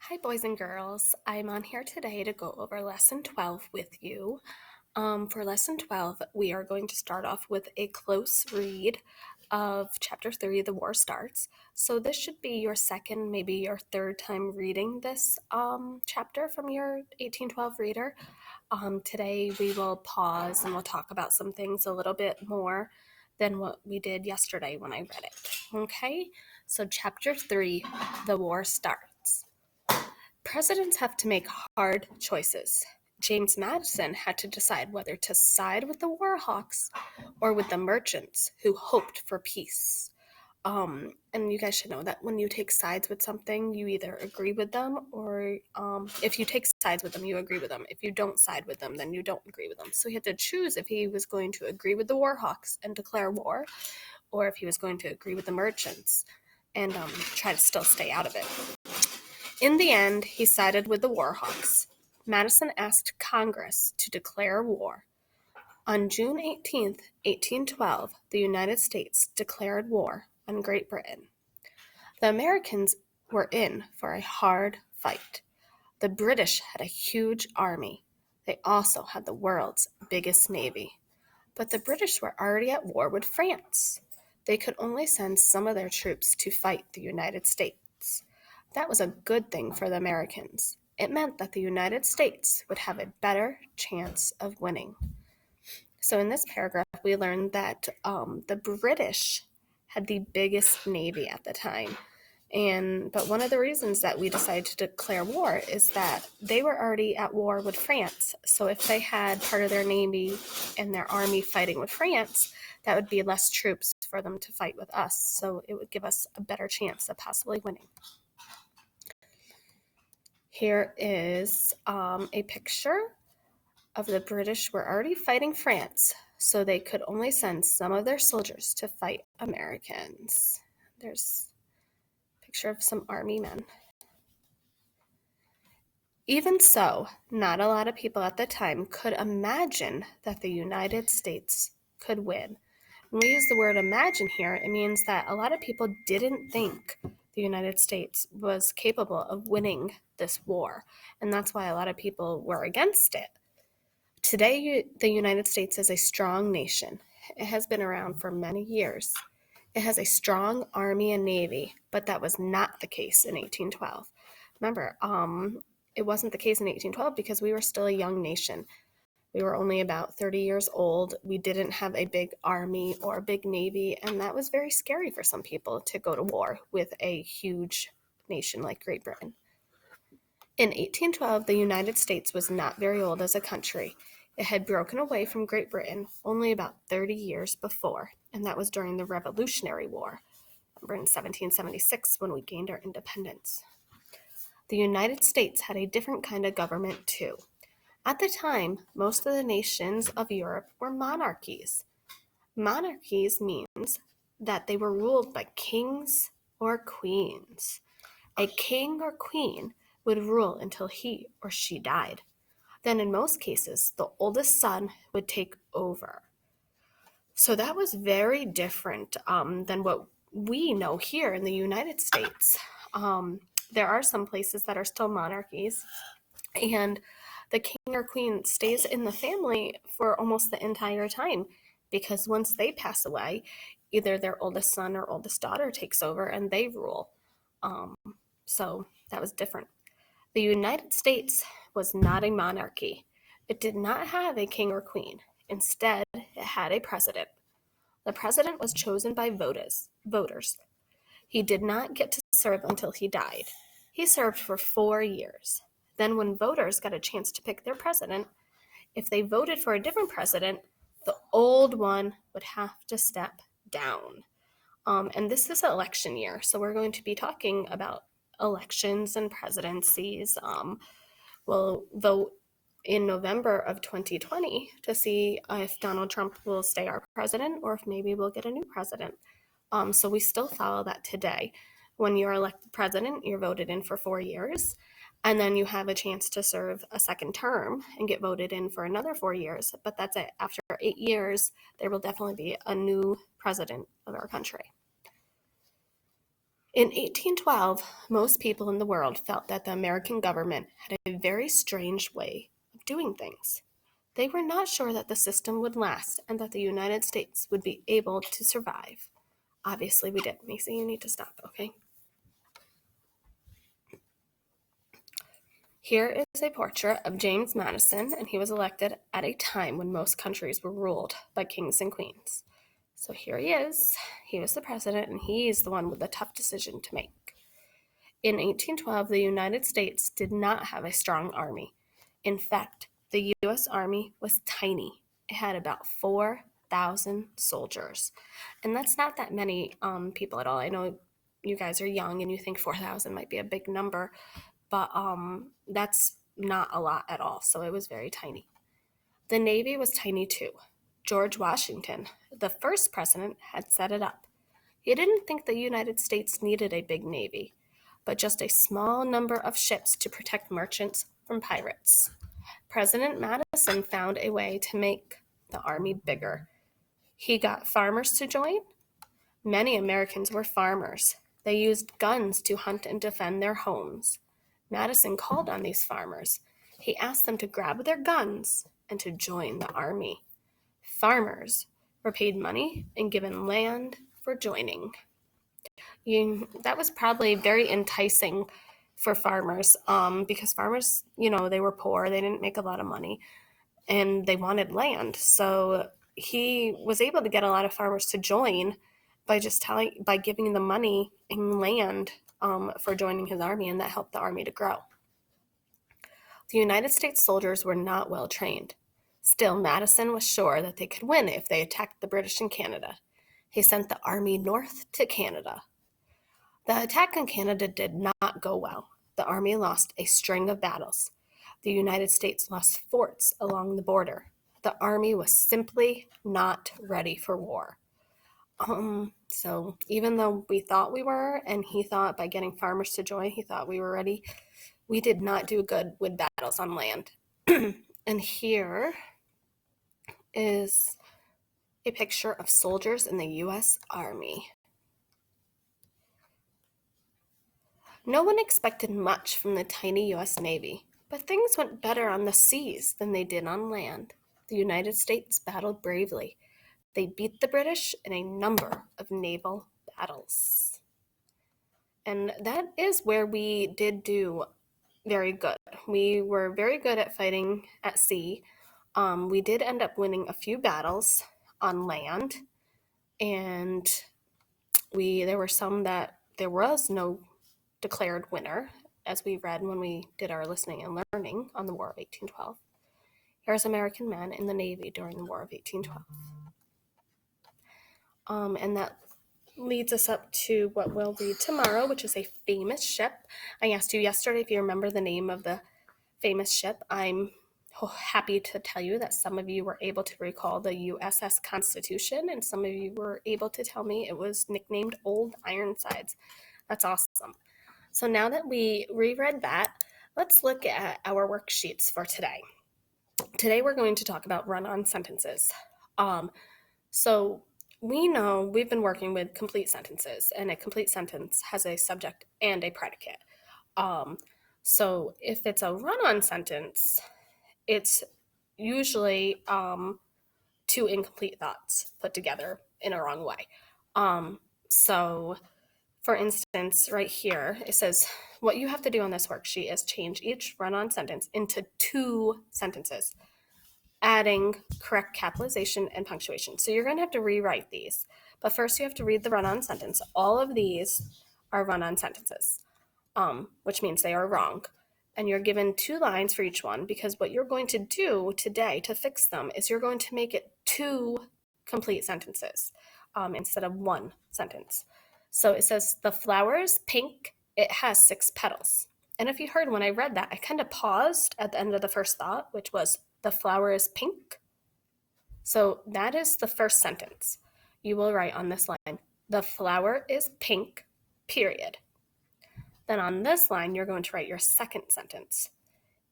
Hi, boys and girls. I'm on here today to go over Lesson 12 with you. For Lesson 12, we are going to start off with a close read of Chapter 3, The War Starts. So this should be your second, maybe your third time reading this chapter from your 1812 reader. Today we will pause and we'll talk about some things a little bit more than what we did yesterday when I read it. Okay? So Chapter 3, The War Starts. Presidents have to make hard choices. James Madison had to decide whether to side with the Warhawks or with the merchants who hoped for peace. And you guys should know that when you take sides with something, you either agree with them or if you take sides with them, you agree with them. If you don't side with them, then you don't agree with them. So he had to choose if he was going to agree with the Warhawks and declare war or if he was going to agree with the merchants and try to still stay out of it. In the end, he sided with the Warhawks. Madison asked Congress to declare war. On June 18, 1812, the United States declared war on Great Britain. The Americans were in for a hard fight. The British had a huge army. They also had the world's biggest navy. But the British were already at war with France. They could only send some of their troops to fight the United States. That was a good thing for the Americans. It meant that the United States would have a better chance of winning. So in this paragraph, we learned that the British had the biggest navy at the time. But one of the reasons that we decided to declare war is that they were already at war with France. So if they had part of their navy and their army fighting with France, that would be less troops for them to fight with us. So it would give us a better chance of possibly winning. Here is a picture of the British were already fighting France, so they could only send some of their soldiers to fight Americans. There's a picture of some army men. Even so, not a lot of people at the time could imagine that the United States could win. When we use the word imagine here, it means that a lot of people didn't think the United States was capable of winning this war, and that's why a lot of people were against it. Today, the United States is a strong nation. It has been around for many years. It has a strong army and navy, but that was not the case in 1812. Remember, it wasn't the case in 1812 because we were still a young nation. We were only about 30 years old. We didn't have a big army or a big navy, and that was very scary for some people to go to war with a huge nation like Great Britain. In 1812, the United States was not very old as a country. It had broken away from Great Britain only about 30 years before, and that was during the Revolutionary War. Remember in 1776 when we gained our independence. The United States had a different kind of government too. At the time, most of the nations of Europe were monarchies. Monarchies means that they were ruled by kings or queens. A king or queen would rule until he or she died. Then in most cases, the oldest son would take over. So that was very different than what we know here in the United States. There are some places that are still monarchies, and the king or queen stays in the family for almost the entire time because once they pass away, either their oldest son or oldest daughter takes over and they rule. So that was different. The United States was not a monarchy. It did not have a king or queen. Instead, it had a president. The president was chosen by voters. He did not get to serve until he died. He served for 4 years. Then when voters got a chance to pick their president, if they voted for a different president, the old one would have to step down. And this is an election year, so we're going to be talking about elections and presidencies. We'll vote in November of 2020 to see if Donald Trump will stay our president or if maybe we'll get a new president. So we still follow that today. When you're elected president, you're voted in for 4 years, and then you have a chance to serve a second term and get voted in for another 4 years. But that's it. After 8 years, there will definitely be a new president of our country. In 1812, most people in the world felt that the American government had a very strange way of doing things. They were not sure that the system would last and that the United States would be able to survive. Obviously, we did. Macy, you need to stop, okay? Here is a portrait of James Madison, and he was elected at a time when most countries were ruled by kings and queens. So here he is. He was the president, and he's the one with the tough decision to make. In 1812, the United States did not have a strong army. In fact, the U.S. Army was tiny. It had about 4,000 soldiers. And that's not that many people at all. I know you guys are young and you think 4,000 might be a big number, but that's not a lot at all. So it was very tiny. The Navy was tiny too. George Washington, the first president, had set it up. He didn't think the United States needed a big navy, but just a small number of ships to protect merchants from pirates. President Madison found a way to make the army bigger. He got farmers to join. Many Americans were farmers. They used guns to hunt and defend their homes. Madison called on these farmers. He asked them to grab their guns and to join the army. Farmers were paid money and given land for joining. That was probably very enticing for farmers because farmers, they were poor, they didn't make a lot of money, and they wanted land. So he was able to get a lot of farmers to join by giving them money and land for joining his army, and that helped the army to grow. The United States soldiers were not well trained. Still, Madison was sure that they could win if they attacked the British in Canada. He sent the army north to Canada. The attack on Canada did not go well. The army lost a string of battles. The United States lost forts along the border. The army was simply not ready for war. So even though we thought we were, and he thought by getting farmers to join, he thought we were ready, we did not do good with battles on land. And here is a picture of soldiers in the U.S. Army. No one expected much from the tiny U.S. Navy, but things went better on the seas than they did on land. The United States battled bravely. They beat the British in a number of naval battles. And that is where we did do very good. We were very good at fighting at sea. We did end up winning a few battles on land, and there were some that there was no declared winner, as we read when we did our listening and learning on the War of 1812. Here's American men in the Navy during the War of 1812. And that leads us up to what we'll read tomorrow, which is a famous ship. I asked you yesterday if you remember the name of the famous ship. I'm happy to tell you that some of you were able to recall the USS Constitution, and some of you were able to tell me it was nicknamed Old Ironsides. That's awesome. So now that we reread that, let's look at our worksheets for today. Today we're going to talk about run-on sentences. So we know we've been working with complete sentences, and a complete sentence has a subject and a predicate. So if it's a run-on sentence, it's usually two incomplete thoughts put together in a wrong way. So for instance, right here, it says, what you have to do on this worksheet is change each run-on sentence into two sentences, adding correct capitalization and punctuation. So you're going to have to rewrite these. But first you have to read the run-on sentence. All of these are run-on sentences, which means they are wrong. And you're given 2 lines for each one, because what you're going to do today to fix them is you're going to make it 2 complete sentences instead of 1 sentence. So it says, the flower is pink, it has 6 petals. And if you heard when I read that, I kind of paused at the end of the first thought, which was, the flower is pink. So that is the first sentence. You will write on this line, the flower is pink, period. Then on this line, you're going to write your second sentence.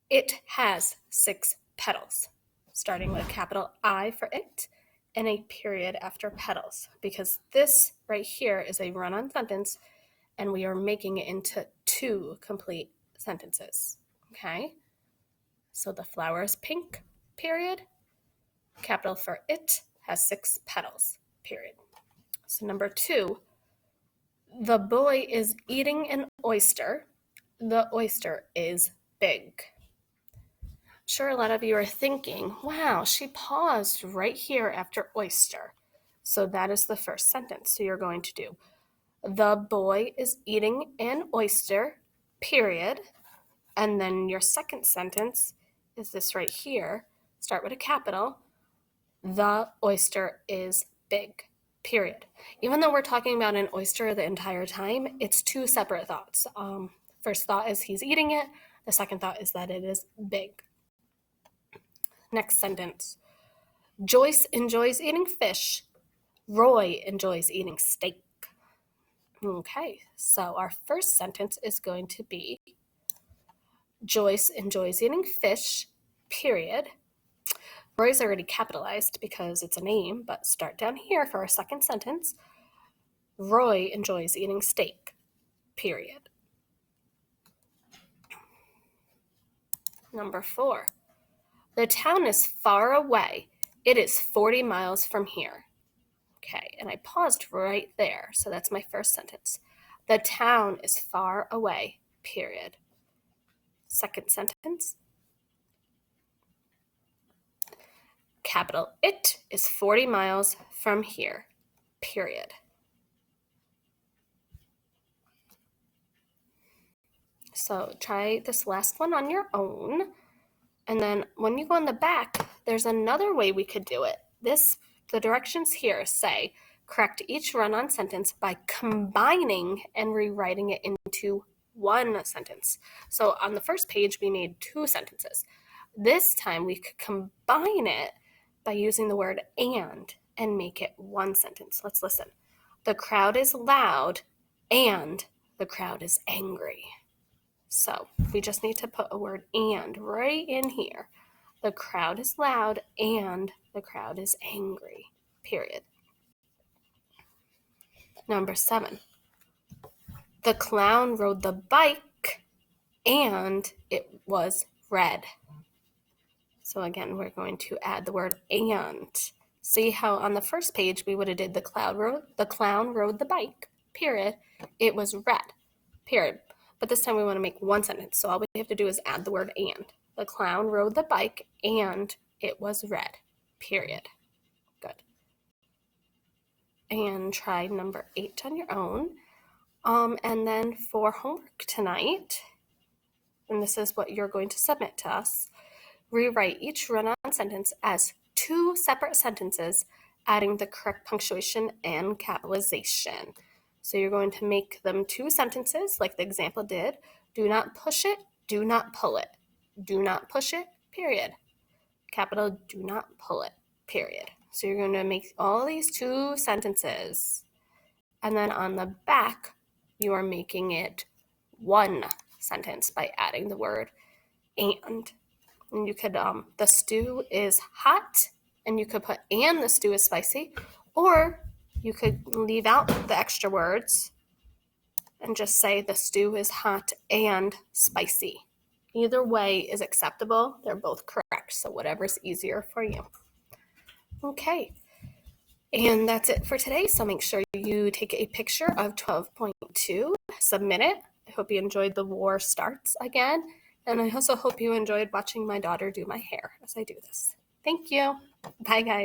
It has 6 petals, starting with a capital I for it and a period after petals, because this right here is a run-on sentence, and we are making it into 2 complete sentences. Okay? So the flower is pink, period. Capital for it has 6 petals, period. So number 2, the boy is eating an oyster. The oyster is big. I'm sure a lot of you are thinking, wow, she paused right here after oyster. So that is the first sentence. So you're going to do, the boy is eating an oyster, period. And then your second sentence is this right here. Start with a capital. The oyster is big, period. Even though we're talking about an oyster the entire time, it's 2 separate thoughts. First thought is he's eating it. The second thought is that it is big. Next sentence. Joyce enjoys eating fish. Roy enjoys eating steak. Okay, so our first sentence is going to be Joyce enjoys eating fish, period. Roy's already capitalized because it's a name, but start down here for our second sentence. Roy enjoys eating steak, period. Number 4. The town is far away. It is 40 miles from here. Okay, and I paused right there, so that's my first sentence. The town is far away, period. Second sentence. Capital it is 40 miles from here, period. So try this last one on your own. And then when you go on the back, there's another way we could do it. The directions here say, correct each run-on sentence by combining and rewriting it into 1 sentence. So on the first page, we made 2 sentences. This time we could combine it by using the word and make it 1 sentence. Let's listen. The crowd is loud and the crowd is angry. So we just need to put a word and right in here. The crowd is loud and the crowd is angry, period. Number 7. The clown rode the bike and it was red. So again, we're going to add the word and. See how on the first page we would have did the clown rode the bike, period. It was red, period. But this time we want to make 1 sentence. So all we have to do is add the word and. The clown rode the bike and it was red, period. Good. And try number 8 on your own. And then for homework tonight, and this is what you're going to submit to us, rewrite each run-on sentence as 2 separate sentences, adding the correct punctuation and capitalization. So you're going to make them 2 sentences like the example did. Do not push it, do not pull it. Do not push it, period. Capital, do not pull it, period. So you're going to make all these 2 sentences. And then on the back, you are making it 1 sentence by adding the word and. And you could, the stew is hot, and you could put and the stew is spicy, or you could leave out the extra words and just say the stew is hot and spicy. Either way is acceptable. They're both correct, so whatever's easier for you. Okay, and that's it for today. So make sure you take a picture of 12.2, submit it. I hope you enjoyed the war starts again. And I also hope you enjoyed watching my daughter do my hair as I do this. Thank you. Bye, guys.